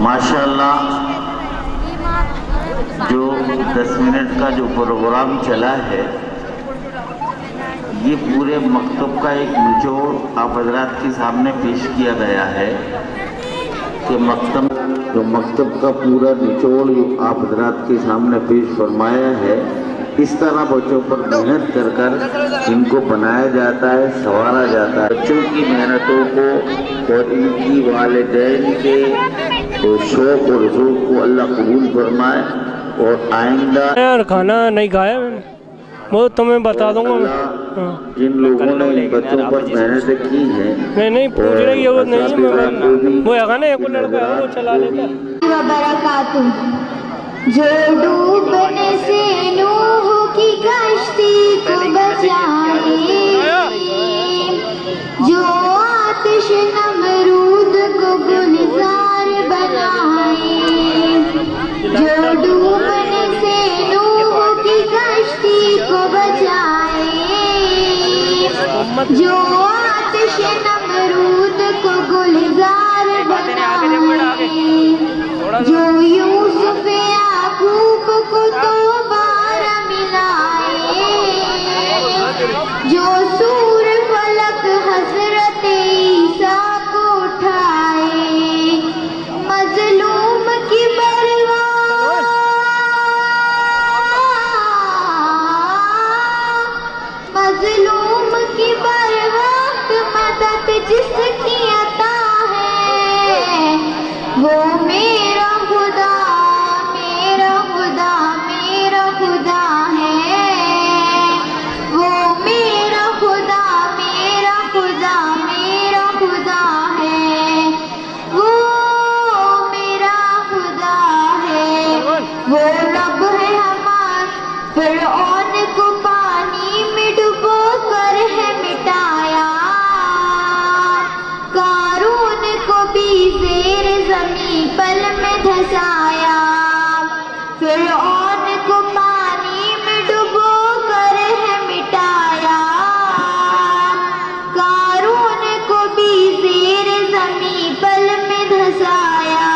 ماشاءاللہ جو 10 منٹ کا جو پروگرام چلا ہے یہ پورے مکتب کا ایک نچوڑ آپ حضرات کے سامنے پیش کیا گیا ہے کہ مکتب کا پورا نچوڑ آپ حضرات کے سامنے پیش فرمایا ہے۔ اس طرح بچوں پر محنت کر کر ان کو بنایا جاتا ہے، سنوارا جاتا ہے۔ بچوں کی محنتوں کو اور ان کی والدین کے شوق اور ذوق کو اللہ قبول فرمائے اور آئندہ یار کھانا نہیں کھایا میں وہ تمہیں بتا دوں گا۔ جن لوگوں نے ان بچوں پر محنت کی ہے نہیں پوچھنے کی ضرورت نہیں ہے، وہ ہے نا ایک لڑکا ہے وہ چلا لیتا وبرکاتہ۔ جو ڈوبنے سے نوح کی کشتی کو بچائے، جو آتش نمرود کو گلزار بنائے، جو ڈوبنے سے نوح کی کشتی کو بچائے، جو آتش نمرود کو گلزار بنائے، جو یوسف یعقوب کو دوبارہ ملائے، جو سور فلک حضرت عیسیٰ کو اٹھائے، مظلوم کی پرواہ مظلوم کی پرواہ مدد جس کی عطا ہے، وہ میرا خدا میرا خدا میرا خدا ہے، وہ میرا خدا میرا خدا میرا خدا ہے، وہ میرا خدا ہے، وہ رب ہے ہمارا۔ فرعون کو پانی میں ڈبو کر ہے مٹایا، قارون کو بھی زیر زمین پل میں دھسایا، فرعون کو پانی میں ڈبو کر ہے مٹایا، قارون کو بھی زیر زمین پل میں دھسایا،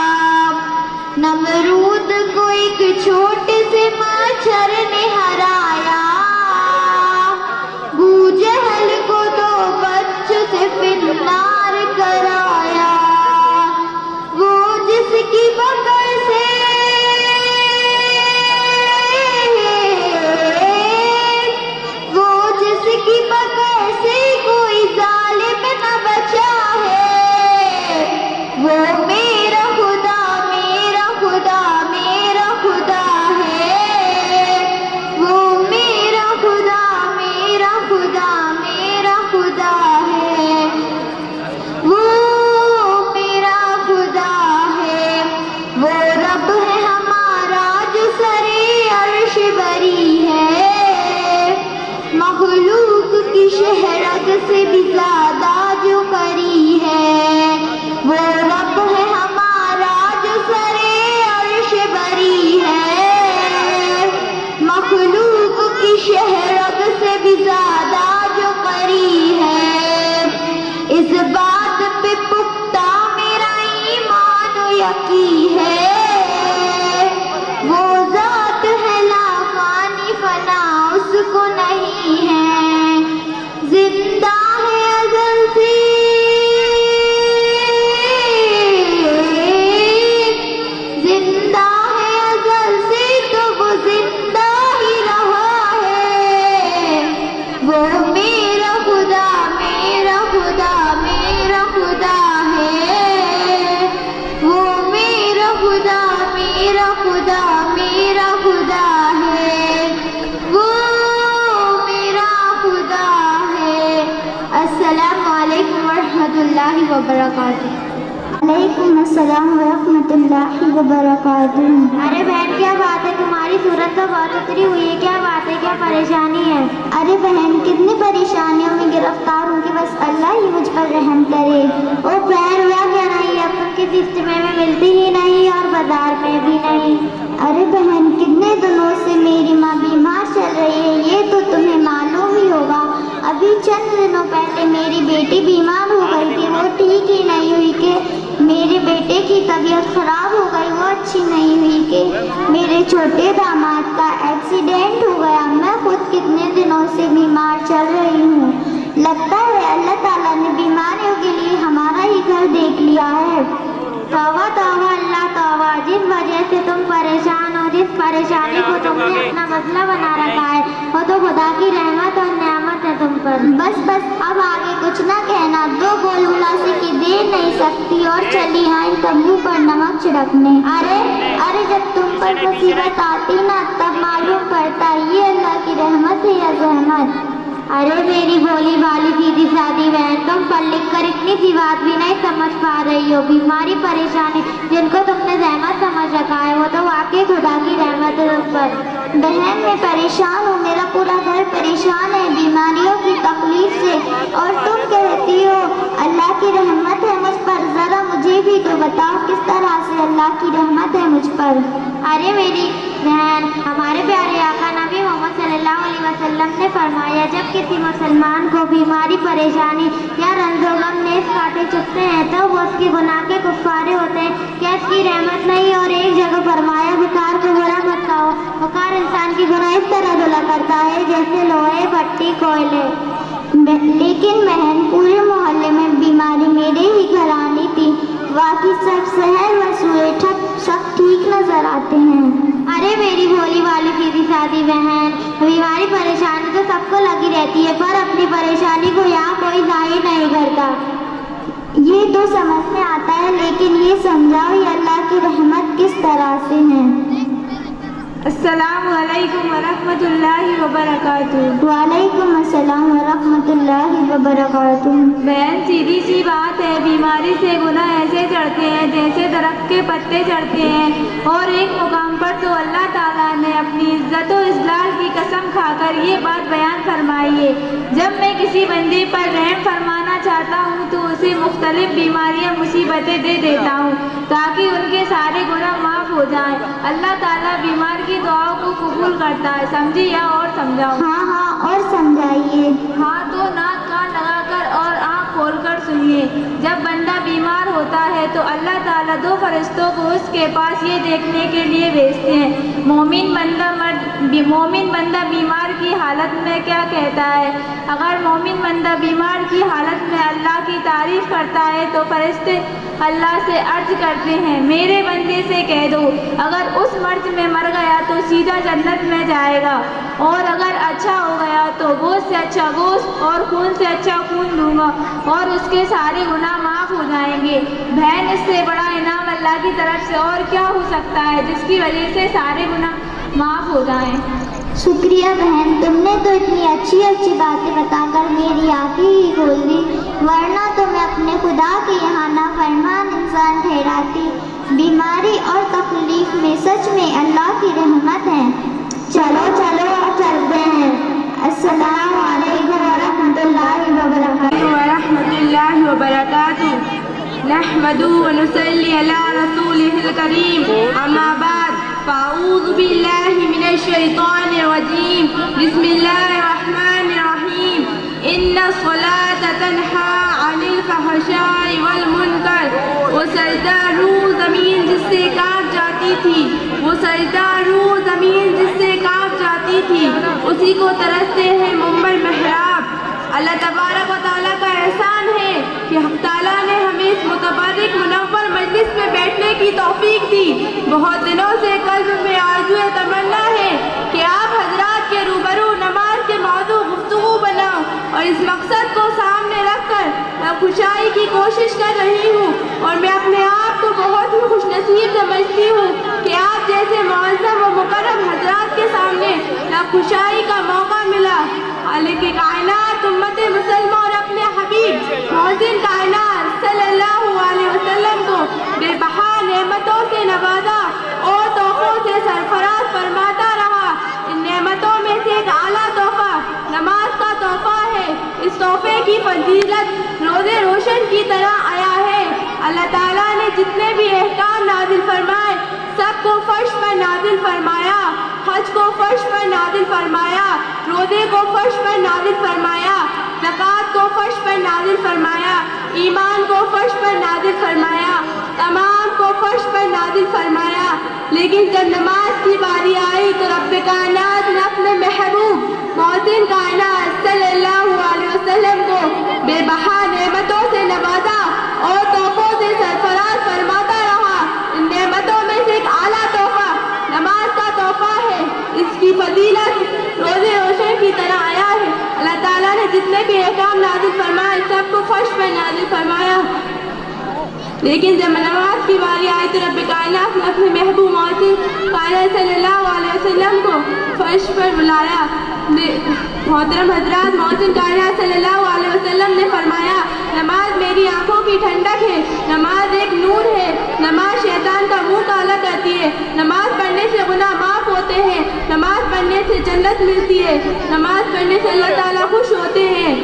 نمرود کو ایک چھوٹے سے مچھر نے ہرایا، ابو جہل کو 2 بچوں سے فنار کرایا، وہ جس کی پکڑ سے کوئی ظالم نہ بچا ہے، وہ میرا خدا میرا خدا میرا خدا ہے، وہ میرا خدا میرا خدا میرا خدا ہے، وہ میرا خدا ہے، وہ رب ہے ہمارا جو سرے عرش بری ہے، مخلوق کی شہرت سے بھی زیادہ جو قری ہے، وہ رب ہے ہمارا جو سرے عرش بری ہے، مخلوق کی شہرت سے بھی زیادہ جو قری ہے، اس بات پہ پختہ میرا ایمان و یقین ہے، وہ ذات ہے لا فانی فنا اس کو نہیں ہے، زندہ ہے ازل سے زندہ ہے ازل سے تو وہ زندہ ہی رہا ہے، وہ میرا خدا میرا خدا میرا خدا ہے، وہ میرا خدا میرا خدا میرا خدا ہے، وہ میرا خدا ہے۔ السلام علیکم ورحمۃ اللہ وبرکاتہ۔ وعلیکم السلام ورحمۃ اللہ وبرکاتہ۔ ارے بہن کیا بات ہے، تمہاری صورت تو بہت اتری ہوئی ہے، کیا بات ہے، کیا پریشانی ہے؟ ارے بہن کتنی پریشانیوں میں گرفتار ہوں کہ بس اللہ ہی مجھ پر رحم کرے۔ او بہن ہوا کیا نہیں، اب تم کسی اجتماع میں ملتی ہی نہیں اور بازار میں بھی نہیں۔ ارے بہن کتنے دنوں سے میری ماں بیمار چل رہی ہے، یہ تو تمہیں معلوم ہی ہوگا۔ ابھی چند دنوں پہلے میری بیٹی بیمار ہو گئی تھی، وہ ٹھیک ہی نہیں ہوئی کہ میری بیٹی बेटे की तबीयत खराब हो गई, वो अच्छी नहीं हुई कि मेरे छोटे दामाद का एक्सीडेंट हो गया। मैं खुद कितने दिनों से बीमार चल रही हूँ। लगता है अल्लाह ताला ने बीमारियों के लिए हमारा ही घर देख लिया है। तौबा तौबा अल्लाह तौबा, जिस वजह से तुम परेशान हो, जिस परेशानी को तुमने अपना मसला बना रखा है, वो तो खुदा की रहमत और नेमत है तुम पर। बस अब आगे कुछ ना कहना, दो बोल उलासी की देर नहीं सकती और चली आई तंबू पर नमक छिड़कने। अरे जब तुम पर मुसीबत आती ना तब मालूम पड़ता ये अल्लाह की रहमत है या जहमत। अरे मेरी भोली भाली सीधी सादी बहन, तुम पढ़ लिख कर इतनी सी बात भी नहीं समझ पा रही हो। बीमारी परेशानी जिनको तुमने रहमत समझ रखा है वो तो वाकई खुदा की रहमत है तुम पर। बहन मैं परेशान हूँ, मेरा पूरा घर परेशान है बीमारियों की तकलीफ से, और तुम कहती हो अल्लाह की रहमत है मुझ पर। ज़रा मुझे भी तो बताओ किस तरह से अल्लाह की रहमत है मुझ पर। अरे मेरी बहन, हमारे प्यारे आका नबी मोहम्मद सल्लल्लाहु अलैहि वसल्लम ने फरमाया, जब किसी मुसलमान को बीमारी परेशानी या रंजो गम नेस काटे चुभते हैं तो वो उसके गुनाह के कुफ्फारे होते हैं, क्या इसकी रहमत नहीं। और एक जगह फरमाया, बुखार को बुरा मत कहो, बुखार इंसान की गुनाह इस तरह धुला करता है जैसे लोहे भट्टी कोयले। लेकिन बहन पूरे मोहल्ले में बीमारी मेरे ही घर आनी थी, बाकी सब शहर व सूए सब ठीक नजर आते हैं। अरे मेरी भोली वाली सीधी सादी बहन, बीमारी परेशानी तो सबको लगी रहती है, पर अपनी परेशानी को यहाँ कोई जाहिर नहीं करता। ये तो समझ में आता है, लेकिन ये समझाओ ये अल्लाह की रहमत किस तरह से है। अस्सलामु अलैकुम वरहमतुल्लाहि वबरकातुहू। वालेकुम अस्सलाम वरहमतुल्लाहि वबरकातुहू। बहन सीधी सी बात है, बीमारी से गुनाह ऐसे चढ़ते हैं जैसे दरख्त के पत्ते चढ़ते हैं, और एक मुकाम पर तो अल्लाह ताला ने अपनी इज्जत और इजलाल की कसम खाकर ये बात बयान फरमाई है, जब मैं किसी बंदे पर रहम फरमाना चाहता हूँ तो उसे मुख्तलिफ बीमारियाँ मुसीबतें दे देता हूँ ताकि उनके सारे गुनाह माफ़ हो जाएं। अल्लाह ताला बीमार की दुआओं को कबूल करता है। समझी या और समझाओ? हाँ और समझाइए। हाँ तो नाक कान लगाकर और आँख खोलकर सुनिए। जब बंदा बीमार होता है तो अल्लाह ताला दो फरिश्तों को उसके पास ये देखने के लिए भेजते हैं मोमिन बंदा बीमार की हालत में क्या कहता है। अगर मोमिन बंदा बीमार की हालत में अल्लाह की तारीफ करता है तो फरिश्ते अल्लाह से अर्ज करते हैं, मेरे बंदे से कह दो अगर उस मर्ज में मर गया तो सीधा जन्नत में जाएगा, और अगर अच्छा हो गया तो गोश्त से अच्छा गोश्त और खून से अच्छा खून दूंगा और उसके सारे गुनाह माफ़ हो जाएंगे। बहन इससे बड़ा इनाम अल्लाह की तरफ से और क्या हो सकता है जिसकी वजह से सारे गुनाह माफ़ हो जाएं। शुक्रिया बहन, तुमने तो इतनी अच्छी अच्छी बातें बताकर मेरी आंखें ही खोल दी, वरना तो मैं अपने खुदा के यहाँ नाफरमान इंसान ठहराती। बीमारी और तकलीफ में सच में अल्लाह की रहमत है। चलो और चलते हैं। अस्सलामु अलैकुम वरहमतुल्लाहि वबरकातुहू। नहमदुहु व नुसल्ली अला रसूलिहिल करीम, अम्मा बाद, फ़अऊज़ु बिल्लाहि मिनश शैतानिर रजीम, बिस्मिल्लाहिर रहमानिर रहीम। इन्नस्सलात तन्हा अनिल फ़हशाइ वल मुनकर। वो सजदा रूह ज़मीन जिससे कांप जाती थी, वो सजदा रूह ज़मीन जिससे कांप जाती थी, उसी को तरसते हैं मुंबर महराब। अल्लाह तबारक व तआला का एहसान है कि हक़ तआला ने हमें इस मुतबर्रिक मुनव्वर मजलिस में बैठने की तौफीक दी। बहुत दिनों से कल्ब में आरज़ू तमन्ना है कि आप हजरात के रूबरू नमाज के मौजू गुफ्तगू बनाऊं, और इस मकसद को सामने रखकर मैं खुशाई की कोशिश कर रही हूँ, और मैं अपने आप को बहुत ही खुशनसीब समझती हूँ कि आप जैसे मुअज़्ज़म व मुकर्रम हजरात के सामने खुशाई का मौका मिला। खालिक़ कायनात उम्मत मुसलमान और अपने हबीब मौज़िन कायनात सल्लल्लाहु अलैहि वसल्लम को बेबहा नेमतों से नवाजा और तोहफों से सरफराज फरमाता रहा। इन नेमतों में से एक आला तोहफा नमाज का तोहफा है। इस तोहफे की फजीलत रोज़े रोशन की तरह आया है। अल्लाह ताला ने जितने भी अहकाम नाजिल फरमाए सबको फर्श पर नाजिल फरमाया, हज को फर्श पर नाजिल फरमाया, रोज़े को फर्श पर नाजिल फरमाया, ज़कात को फर्श पर नाजिल फरमाया, ईमान को फर्श पर नाजिल फरमाया, तमाम फर्श पर नाजिल फरमाया, लेकिन जब नमाज की बारी आई तो रब कायनात ने अपने महबूब मोहसिन कायनात सल्लल्लाहु अलैहि वसल्लम को बेबहा नेमतों से नवाजा और तोहफों से सरफराज फरमाता रहा। इन नेमतों में से एक आला तोहफा नमाज का तोहफा है। इसकी फजीलत रोज़े रोशन की तरह आया है। अल्लाह ताला ने जितने भी अहकाम नाजिल फरमाए सबको फर्श पर नाजिल फरमाया, लेकिन जब नमाज की बारी आई तो रब कायनात ने अपने महबूब मोहसिन कायनात सल्लल्लाहु अलैहि वसल्लम को फर्श पर बुलाया। मोहतरम हजरात, मोहसिन कायनात सल्लल्लाहु अलैहि वसल्लम ने फरमाया, नमाज मेरी आंखों की ठंडक है, नमाज एक नूर है, नमाज शैतान का मुंह काला करती है, नमाज पढ़ने से गुनाह माफ होते हैं, नमाज पढ़ने से जन्नत मिलती है, नमाज पढ़ने से अल्लाह ताला खुश होते हैं।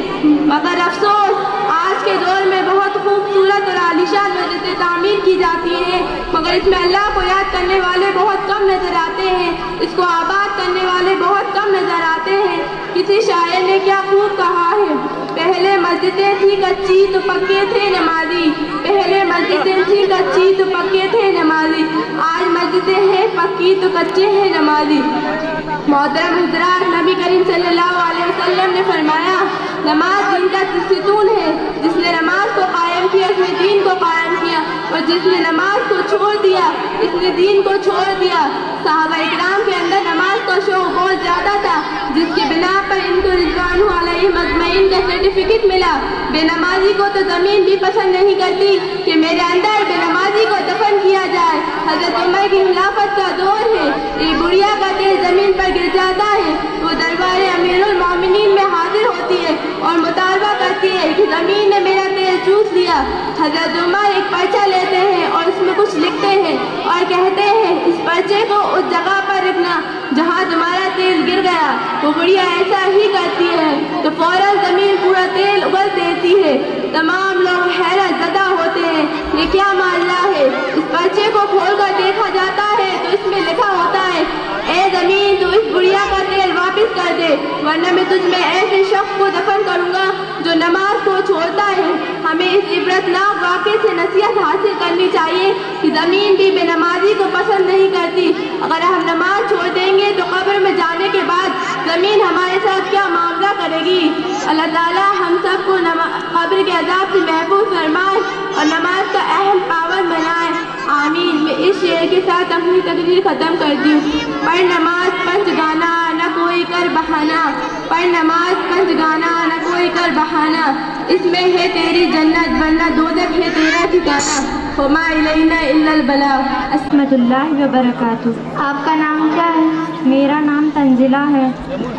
मगर अफसोस आज के दौर में बहुत खूबसूरत और आलीशान मस्जिदें तामीर की जाती हैं, मगर इसमें अल्लाह को याद करने वाले बहुत कम नजर आते हैं, इसको आबाद करने वाले बहुत कम नजर आते हैं। किसी शायर ने क्या खूब कहा है, पहले मस्जिदें थी कच्ची तो पक्के थे नमाजी, पहले मस्जिदें थी कच्ची तो पक्के थे नमाजी, आज मस्जिदें हैं पक्की तो कच्चे हैं नमाजी। मोहतरम हज़रात, नबी करीम सल्लल्लाहु अलैहि वसल्लम ने फरमाया, नमाज दिन का सितून है, जिसने नमाज को कायम किया उसने दीन को कायम किया, और जिसने नमाज को छोड़ दिया इसने दीन को छोड़ दिया। सहाबा इकराम के अंदर नमाज का शौक बहुत ज़्यादा था, जिसके बिना पर इनको रिज़वानु अलैहिम अजमईन का सर्टिफिकेट मिला। बेनमाजी को तो ज़मीन भी पसंद नहीं करती कि मेरे अंदर बेनमाजी को दफन किया जाए। हज़रत उमर की खिलाफत का दौर है, एक बुढ़िया का दिल ज़मीन पर गिर जाता है, वो दरबार अमीरुल मोमिनीन में हाजिर होती है और मुतालबा करती है कि ज़मीन ने मेरा दिल चूस लिया। हज़रत उमर एक पर्चा लेते हैं और उसमें कुछ लिखते हैं और कहते हैं, इस पर्चे को उस जगह पर रखना जहाँ तुम्हारा तेल गिर गया। वो बुढ़िया ऐसा ही करती है तो फौरन ज़मीन पूरा तेल उगल देती है। तमाम लोग हैरत ज़दा होते हैं, ये क्या मामला है। इस पर्चे को खोलकर देखा जाता है तो इसमें लिखा होता है, ए ज़मीन तू इस बुढ़िया का तेल वापस कर दे, वरना मैं तुझमें ऐसे शख्स को दफन करूँगा जो नमाज को छोड़ता है। हमें इस इबरतनाक वाक़े से नसीहत हासिल करनी चाहिए कि ज़मीन भी बेनमाजी को पसंद नहीं करती। अगर हम नमाज छोड़ देंगे तो कब्र में जाने के बाद ज़मीन हमारे साथ क्या मामला करेगी। अल्लाह ताला हम सबको कब्र के अज़ाब से महफूज फरमाए और नमाज का अहम पावन बनाए, आमीन। मैं इस शेर के साथ अपनी तकरीर ख़त्म कर दी। पढ़ नमाज पंच गाना न कोई कर बहाना, पढ़ नमाज पंच गाना न कोई कर बहाना, इसमें है तेरी जन्नत वरना दोज़ख है तेरा ठिकाना, वमा इलैना इल्लल बलाग। अस्मतुल्लाहि व बरकातुहू। आपका नाम क्या है? मेरा नाम तंजिला है।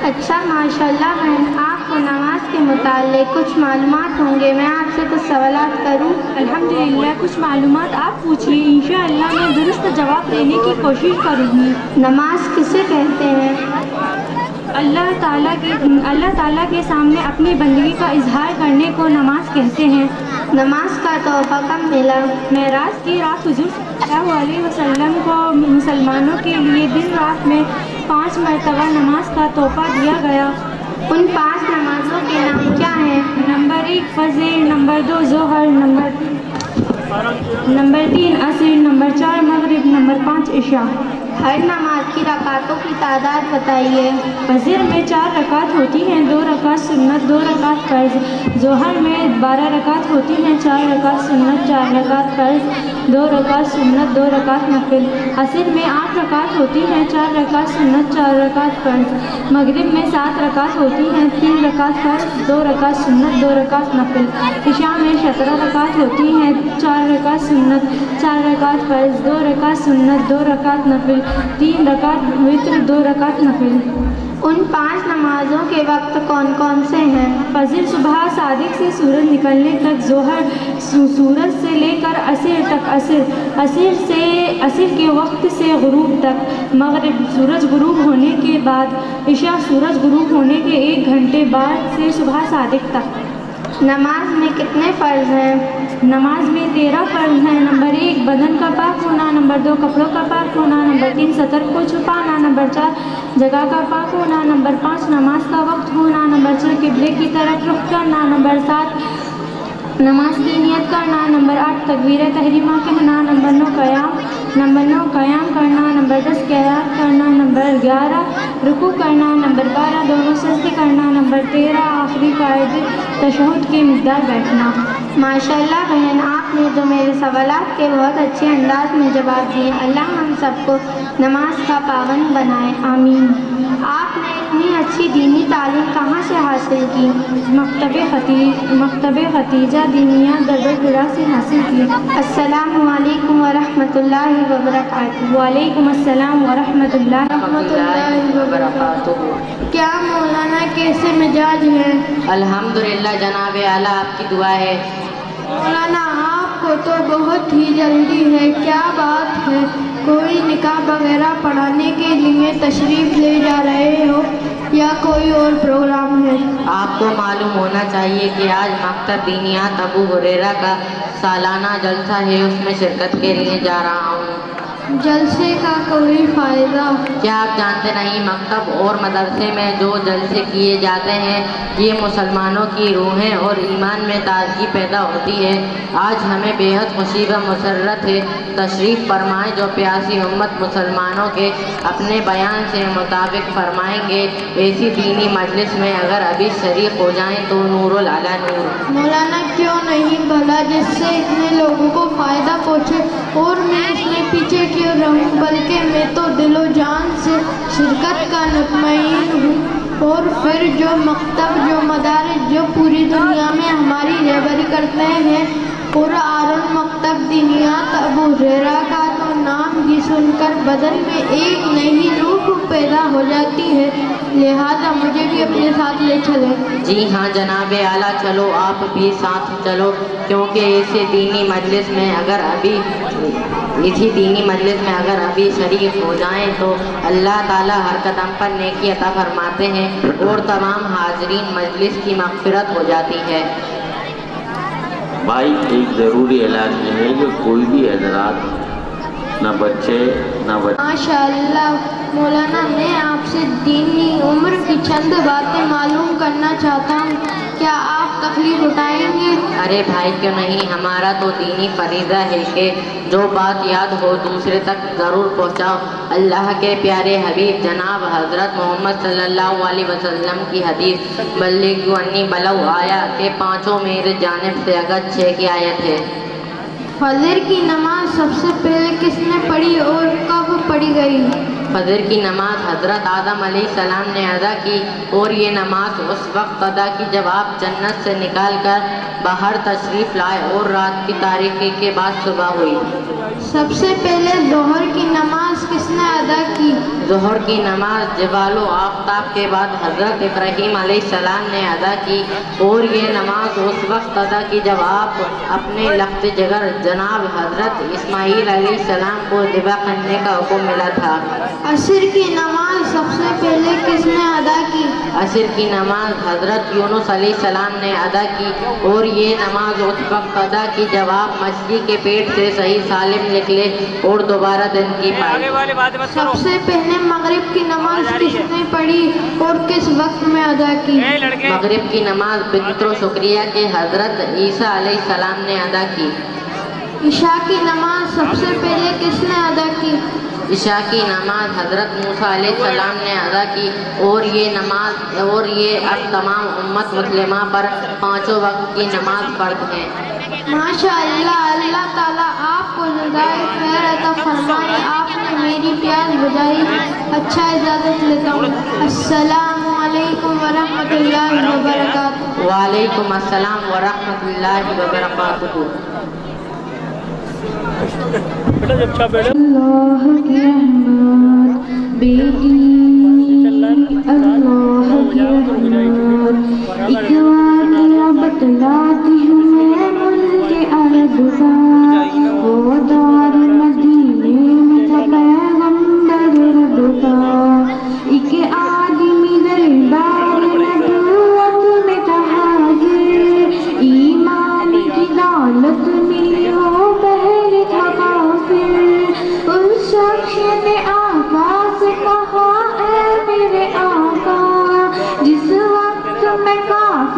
अच्छा, माशाल्लाह है। आपको नमाज के मुताल्लिक़ कुछ मालूमात होंगे, मैं आपसे कुछ सवालात करूं? अल्हम्दुलिल्लाह, कुछ मालूमात आप पूछिए, इंशाअल्लाह मैं दुरुस्त जवाब देने की कोशिश करूँगी। नमाज किसे कहते हैं? अल्लाह ताला के सामने अपनी बंदगी का इजहार करने को नमाज कहते हैं। नमाज का तोहफा कब मिला? मेराज की रात हुज़ूर सल्लल्लाहु अलैहि वसल्लम को मुसलमानों के लिए दिन रात में 5 मरतबा नमाज का तोहफा दिया गया। उन 5 नमाजों के नाम क्या हैं? नंबर 1 फजर, नंबर 2 ज़ोहर, नंबर 3 असर, नंबर 4 मगरिब, नंबर 5 इशा। हर नमाज की रकातों की तादाद बताइए। फजर में 4 रकात होती हैं, 2 रकात सुन्नत, 2 रकात फ़र्ज़। ज़ोहर में 12 रकात होती हैं, 4 रकात सुन्नत, 4 रकात फ़र्ज़, 2 रकात सुन्नत, 2 रकात नफिल। असर में 8 रकात होती हैं, 4 रकात सुन्नत, 4 रकात फ़र्ज़। मगरिब में 7 रकात होती हैं, 3 रकात फ़र्ज़, 2 रकात सुन्नत, 2 रकात नफिल। इशा में 17 रकात होती हैं, 4 रकात सुन्नत, 4 रकात फ़र्ज़, 2 रकात सुन्नत, 2 रकात नफिल, 3 रकात वित्र, 2 रकात नफिल। उन 5 नमाजों के वक्त कौन कौन से हैं? फजर सुबह सादिक से सूरज निकलने तक, ज़ोहर सूरज से लेकर असर तक, असर के वक्त से गुरूब तक, मगरिब सूरज गुरूब होने के बाद, इशा सूरज गुरूब होने के 1 घंटे बाद से सुबह सादिक तक। नमाज में कितने फ़र्ज़ हैं? नमाज में 13 फ़र्ज़ हैं। नंबर 1 बदन का पाक होना, नंबर 2 कपड़ों का पाक होना, नंबर 3 सतर को छुपाना, नंबर 4 जगह का पाक होना, नंबर 5 नमाज का वक्त होना, नंबर 6 किबले की तरफ रुख करना, नंबर 7 नमाज की नियत करना। नंबर 8 तकबीर तहरीमा कहना। नंबर 9 क़याम करना। नंबर 10 क़िराअत करना। नंबर 11 रुकू करना। नंबर 12 दोनों सजदे करना। नंबर 13 आखिरी क़ायद तशहुद की मिक़दार बैठना। माशाअल्लाह बहन, आपने तो मेरे सवालात के बहुत अच्छे अंदाज में जवाब दिए। अल्लाह हम सबको नमाज का पाबंद बनाए, आमीन। आपने इतनी अच्छी दीनी तालीम कहाँ से हासिल की? मकतब खतीजा दीनिया दरबरपुरा से हासिल की। अस्सलामु अलैकुम व रहमतुल्लाहि व बरकातुहू। वालेकुम अस्सलाम व रहमतुल्लाहि व बरकातुहू। क्या मौलाना कैसे मिजाज है? अल्हम्दुलिल्लाह जनाब आला, आपकी दुआ है। मौलाना आपको तो बहुत ही जल्दी है, क्या बात है? कोई निकाह वगैरह पढ़ाने के लिए तशरीफ ले जा रहे हो या कोई और प्रोग्राम है? आपको मालूम होना चाहिए कि आज मकतब दीनियात अबू हुरैरा का सालाना जलसा है, उसमें शिरकत के लिए जा रहा हूँ। जलसे का कोई फ़ायदा? क्या आप जानते नहीं, मकतब और मदरसे में जो जलसे किए जाते हैं ये मुसलमानों की रूहें और ईमान में ताज़गी पैदा होती है। आज हमें बेहद खुशी व मसरत है। तशरीफ़ फरमाएं जो प्यासी उम्मत मुसलमानों के अपने बयान से मुताबिक फरमाएंगे। ऐसी दीनी मजलिस में अगर अभी शरीक हो जाएं तो नूरुल अला नूर। मौलाना क्यों नहीं, भला जिससे इतने लोगों को फ़ायदा पहुँचे। और मैं इसमें पीछे क्यों रहूं, बल्कि मैं तो दिलो जान से शिरकत का मुतमईन हूँ। और फिर जो मकतब, जो मदारिस जो पूरी दुनिया में हमारी रहबरी करते हैं, पूरा आरन मकतब दीनियात अबू हुरैरा का तो नाम ही सुनकर बदन में एक नई रूह पैदा हो जाती है। लिहाजा मुझे भी अपने साथ ले चले। जी हाँ जनाब आला, चलो आप भी साथ चलो, क्योंकि इसी दीनी मजलिस में अगर अभी शरीक हो जाएं तो अल्लाह ताला हर कदम पर नेकी अता फरमाते हैं और तमाम हाजरीन मजलिस की मग़फ़िरत हो जाती है। भाई एक ज़रूरी ऐलान ये है कि कोई भी हज़रात, न बच्चे न माशाअल्लाह मौलाना, मैं आपसे दीनी उम्र की चंद बातें मालूम करना चाहता हूँ, क्या आप तकलीफ उठाएंगे? अरे भाई क्यों नहीं, हमारा तो दीनी फरीज़ा है कि जो बात याद हो दूसरे तक ज़रूर पहुँचाओ। अल्लाह के प्यारे हबीब जनाब हज़रत मोहम्मद सल्लल्लाहु अलैहि वसल्लम की हदीस बल्लिगु अन्नी बलौ आया के पाँचों मेरे जानिब से अगत 6 की आयत है। फजर की नमाज सबसे पहले किसने पढ़ी और कब पढ़ी गई? फजर की नमाज हज़रत आदम अलैहिस्सलाम ने अदा की और ये नमाज उस वक्त अदा की जब आप जन्नत से निकाल कर बाहर तशरीफ़ लाए और रात की तारीकी के बाद सुबह हुई। सबसे पहले ज़ोहर की नमाज किसने अदा की? ज़ोहर की नमाज जवालो आफ्ताब के बाद हज़रत इब्राहीम अलैहिस्सलाम ने अदा की और ये नमाज उस वक्त अदा की जब आप अपने लफ्ज़ जिगर जनाब हज़रत इस्माईल अलैहिस्सलाम को ज़िबा करने का हुक्म मिला था। असर की नमाज सबसे पहले किसने अदा की? असर की नमाज हज़रत यूनुस अलैहिस्सलाम ने अदा की और ये नमाज उस वक्त अदा की जब आप मछली के पेट से सही सालिम निकले और दोबारा दिन की पाई। सबसे पहले मगरिब की नमाज किसने पढ़ी और किस वक्त में अदा की? मगरिब की नमाज बिन्तो शुक्रिया के हज़रत ईसा अलैहिस्सलाम ने अदा की। इशा की नमाज सबसे पहले किसने अदा की? इशा की नमाज हज़रत मूसा अलैहिस्सलाम ने अदा की और ये अब तमाम उम्मत मुस्लिमा पर पाँचों वक्त की नमाज फ़र्ज़ है। माशाअल्लाह, अल्लाह ताला आपको जज़ाए खैर अता फरमाए। आपने मेरी प्यास बुझाई। अच्छा, इजाज़त लेता हूँ। अस्सलामु अलैकुम व रहमतुल्लाहि व बरकातुहू। वालेकुम अस्सलाम व रहमतुल्लाहि व बरकातुहू। अल्लाह की रहमत बेटी, अल्लाह की रहमत। एक वाक़या बतलाती हूँ मैं मुल्के अरब का, वो दार मदीने में था पैगंबर रब का। एक आदमी दरबार नबूवत में था हाज़िर, ईमान की दौलत में वो पहले था काफिर। उस शख्स ने आका से कहा, ऐ मेरे आका, जिस वक्त मैं काफिर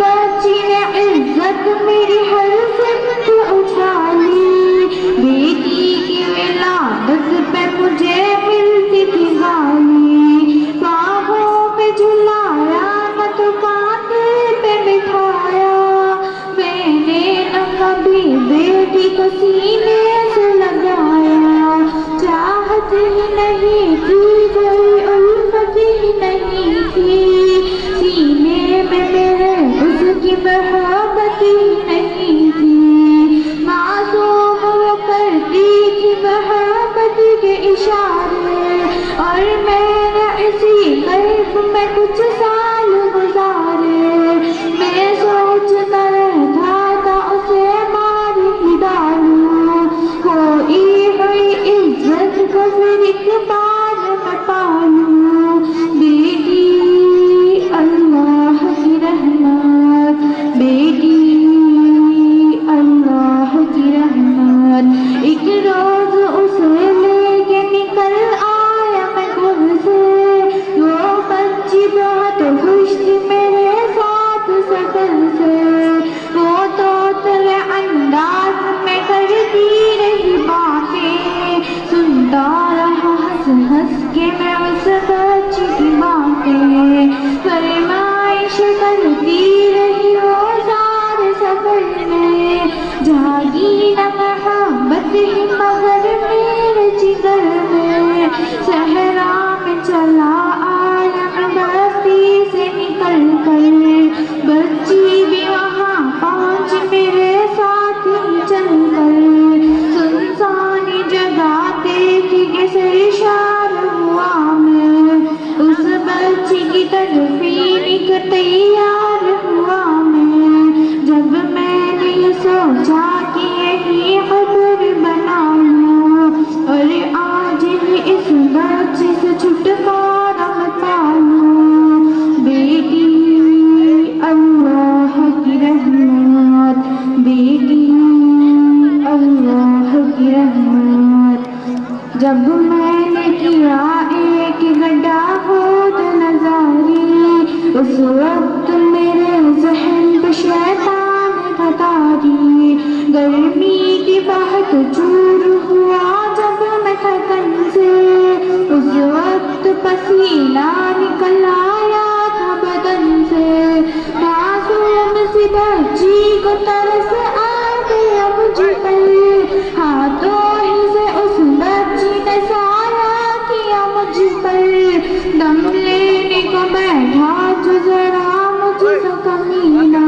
बच्ची ने इज्जत मेरी हर सिमत उछाली, बेटी की विलादत पे मुझे मिलती थी गाली, बाहों में झुलाया न तो कांधे पे बिठाया, मैंने न कभी बेटी को सीने से लगाया, चाहत ही नहीं थी कोई उल्फत ही नहीं थी, सीने में मेरे उसकी मोहब्बत ही नहीं थी, मासूम वो करती थी मोहब्बत के इशारे, और मैंने इसी गर्भ में कुछ साल गुजारे, मैं सोचता रहता था उसे मार ही डालूं, खोई हुई इज्जत को फिर एक बार मैं पालूं, बेटी अल्लाह की रहमत, बेटी अल्लाह की रहमत, एक रोज उसे लेके निकल आया मैं घर से, वो बच्ची बहुत खुश थी मेरे साथ सफर से, वो तो तेरे अंदाज में करती रही बातें, सुनता रहा हंस हंस के मैं उस बच्ची की बातें, फरमाइश करती रही वो सारे सफर में, जागी न मोहब्बत ही मगर मेरे जिगर में, सहरा में चला आया मैं बस्ती से निकल कर, बच्ची भी वहाँ पहुँच मेरे साथ ही चल कर, सुनसानी जगह देख के सरशार हुआ मैं, उस बच्ची की तरफ ही तैयार हुआ मैं, जब मैंने ये सोचा कि यही खबर बना लूं, और आज ही इस बच्चे से छुटकारा पालूं, बेटी अल्लाह की रहमत, बेटी अल्लाह की रहमत, जब मैंने किया एक गड्ढा खोद नजारी, उस वक्त मेरे ज़हन पे शैतान खतारी, गर्मी की बहुत चूर हुआ जब मैं थकन से, उस वक्त पसीना निकल आया था बदन से, मासूम सी बच्ची को तरस आ गया मुझ पर, हाथों ही से उस बच्ची ने साया किया मुझ पर, दम लेने को बैठा जो जरा मुझसे कमीना,